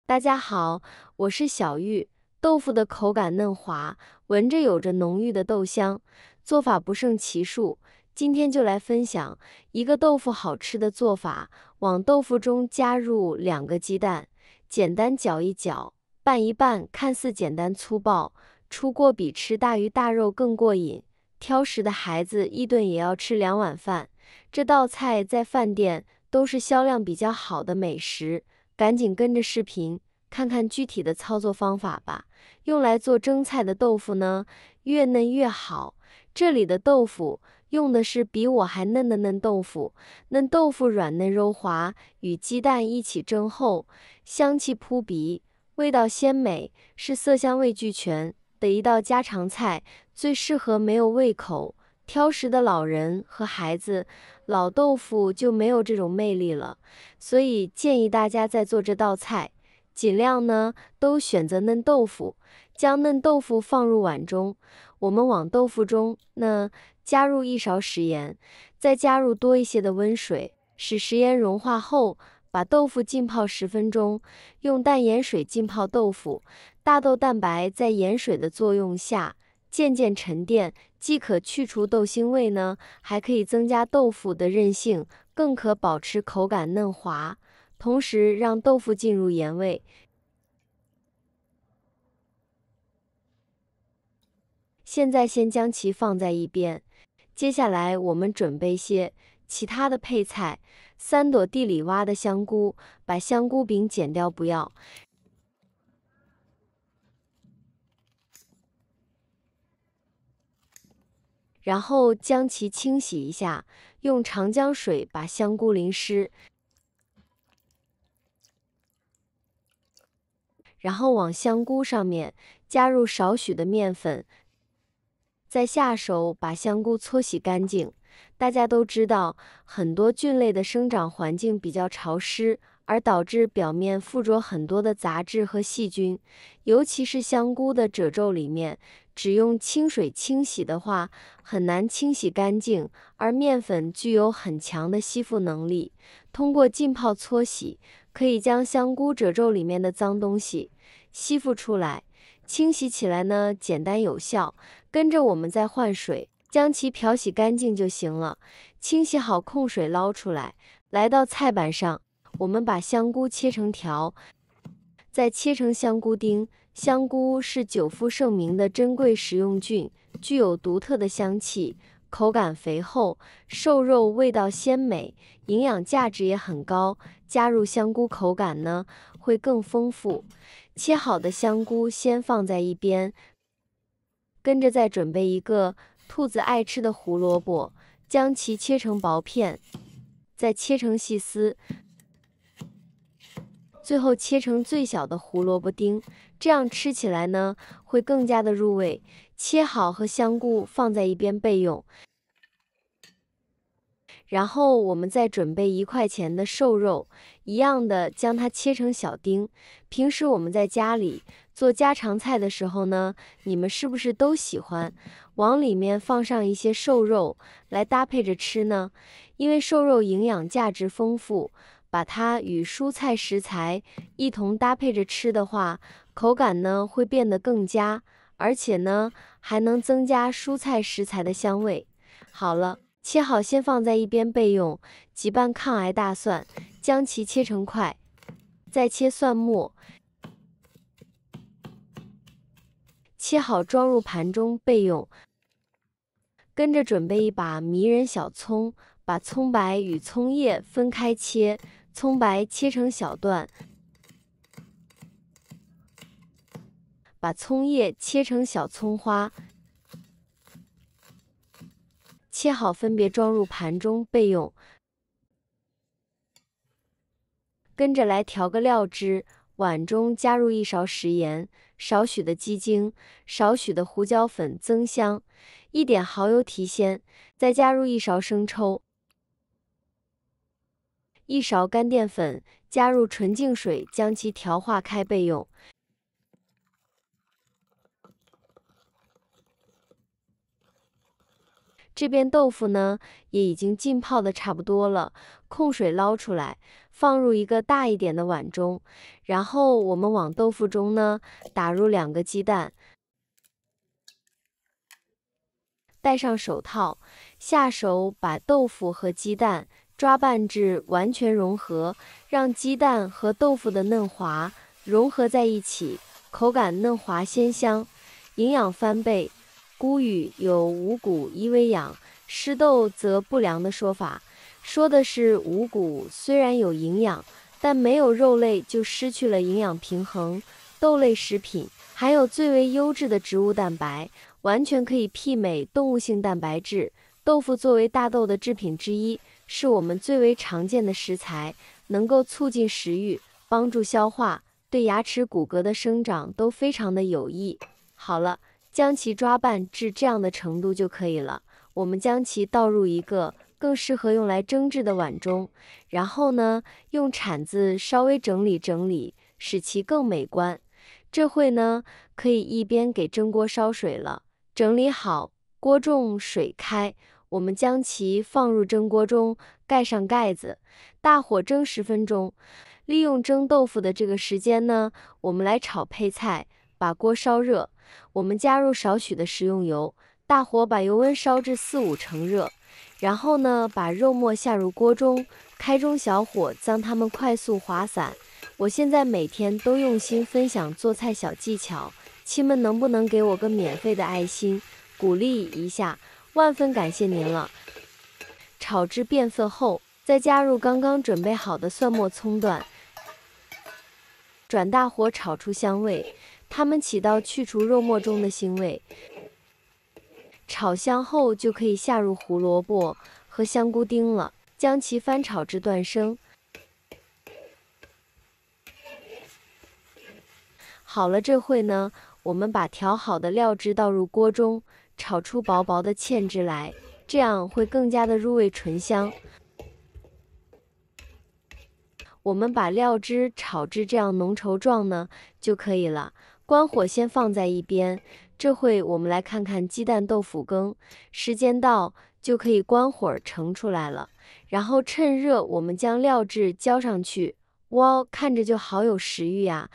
大家好，我是小玉。豆腐的口感嫩滑，闻着有着浓郁的豆香，做法不胜其数。今天就来分享一个豆腐好吃的做法。往豆腐中加入2个鸡蛋，简单搅一搅，拌一拌，看似简单粗暴，出锅比吃大鱼大肉更过瘾。挑食的孩子一顿也要吃2碗饭。这道菜在饭店都是销量比较好的美食。赶紧跟着视频看看具体的操作方法吧。用来做蒸菜的豆腐呢，越嫩越好。这里的豆腐用的是比我还嫩的嫩豆腐，嫩豆腐软嫩柔滑，与鸡蛋一起蒸后，香气扑鼻，味道鲜美，是色香味俱全的一道家常菜，最适合没有胃口、挑食的老人和孩子。老豆腐就没有这种魅力了，所以建议大家在做这道菜，尽量呢都选择嫩豆腐。将嫩豆腐放入碗中，我们往豆腐中呢加入1勺食盐，再加入多一些的温水，使食盐融化后，把豆腐浸泡10分钟。用淡盐水浸泡豆腐，大豆蛋白在盐水的作用下渐渐沉淀，既可去除豆腥味呢，还可以增加豆腐的韧性，更可保持口感嫩滑，同时让豆腐进入盐味。现在先将其放在一边，接下来我们准备些其他的配菜。3朵地里挖的香菇，把香菇柄剪掉不要。然后将其清洗一下，用长江水把香菇淋湿，然后往香菇上面加入少许的面粉，再下手把香菇搓洗干净。大家都知道，很多菌类的生长环境比较潮湿，而导致表面附着很多的杂质和细菌，尤其是香菇的褶皱里面，只用清水清洗的话，很难清洗干净，而面粉具有很强的吸附能力，通过浸泡搓洗，可以将香菇褶皱里面的脏东西吸附出来。清洗起来呢，简单有效。跟着我们再换水，将其漂洗干净就行了。清洗好控水捞出来，来到菜板上，我们把香菇切成条，再切成香菇丁。香菇是久负盛名的珍贵食用菌，具有独特的香气，口感肥厚，瘦肉味道鲜美，营养价值也很高。加入香菇口感呢会更丰富。切好的香菇先放在一边，跟着再准备一个兔子爱吃的胡萝卜，将其切成薄片，再切成细丝，最后切成最小的胡萝卜丁，这样吃起来呢会更加的入味。切好和香菇放在一边备用。然后我们再准备1块钱的瘦肉，一样的将它切成小丁。平时我们在家里做家常菜的时候呢，你们是不是都喜欢往里面放上一些瘦肉来搭配着吃呢？因为瘦肉营养价值丰富，把它与蔬菜食材一同搭配着吃的话，口感呢会变得更佳，而且呢还能增加蔬菜食材的香味。好了。切好先放在一边备用。几瓣抗癌大蒜，将其切成块，再切蒜末，切好装入盘中备用。跟着准备一把迷人小葱，把葱白与葱叶分开切，葱白切成小段，把葱叶切成小葱花。切好分别装入盘中备用。跟着来调个料汁，碗中加入1勺食盐，少许的鸡精，少许的胡椒粉增香，1点蚝油提鲜，再加入1勺生抽，1勺干淀粉，加入纯净水将其调化开备用。这边豆腐呢也已经浸泡的差不多了，控水捞出来，放入一个大一点的碗中，然后我们往豆腐中呢打入2个鸡蛋，戴上手套，下手把豆腐和鸡蛋抓拌至完全融合，让鸡蛋和豆腐的嫩滑融合在一起，口感嫩滑鲜香，营养翻倍。古语有五谷一为养，失豆则不良的说法，说的是五谷虽然有营养，但没有肉类就失去了营养平衡。豆类食品含有最为优质的植物蛋白，完全可以媲美动物性蛋白质。豆腐作为大豆的制品之一，是我们最为常见的食材，能够促进食欲，帮助消化，对牙齿骨骼的生长都非常的有益。好了，将其抓拌至这样的程度就可以了。我们将其倒入一个更适合用来蒸制的碗中，然后呢，用铲子稍微整理整理，使其更美观。这会呢，可以一边给蒸锅烧水了。整理好，锅中水开，我们将其放入蒸锅中，盖上盖子，大火蒸10分钟。利用蒸豆腐的这个时间呢，我们来炒配菜。把锅烧热，我们加入少许的食用油，大火把油温烧至4-5成热。然后呢，把肉末下入锅中，开中小火将它们快速滑散。我现在每天都用心分享做菜小技巧，亲们能不能给我个免费的爱心，鼓励一下？万分感谢您了。炒至变色后，再加入刚刚准备好的蒜末葱段，转大火炒出香味，它们起到去除肉末中的腥味。炒香后就可以下入胡萝卜和香菇丁了，将其翻炒至断生。好了，这会呢，我们把调好的料汁倒入锅中，炒出薄薄的芡汁来，这样会更加的入味醇香。我们把料汁炒至这样浓稠状呢就可以了，关火先放在一边。这会我们来看看鸡蛋豆腐羹，时间到就可以关火盛出来了。然后趁热我们将料汁浇上去，哇，看着就好有食欲呀。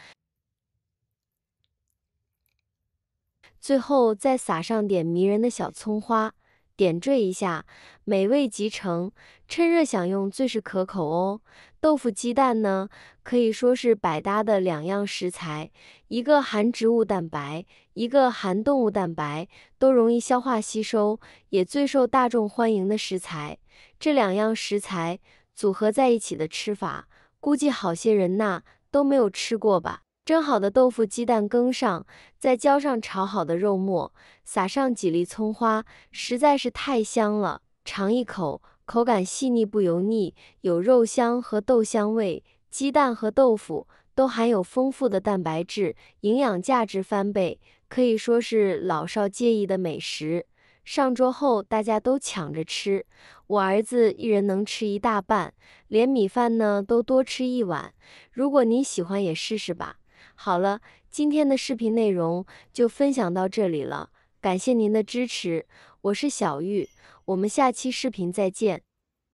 最后再撒上点迷人的小葱花，点缀一下，美味即成。趁热享用最是可口哦。豆腐鸡蛋呢，可以说是百搭的2样食材，一个含植物蛋白，一个含动物蛋白，都容易消化吸收，也最受大众欢迎的食材。这2样食材组合在一起的吃法，估计好些人呐都没有吃过吧。蒸好的豆腐鸡蛋羹上，再浇上炒好的肉末，撒上几粒葱花，实在是太香了。尝一口，口感细腻不油腻，有肉香和豆香味。鸡蛋和豆腐都含有丰富的蛋白质，营养价值翻倍，可以说是老少皆宜的美食。上桌后大家都抢着吃，我儿子一人能吃1大半，连米饭呢都多吃1碗。如果您喜欢也试试吧。好了，今天的视频内容就分享到这里了，感谢您的支持，我是小玉，我们下期视频再见。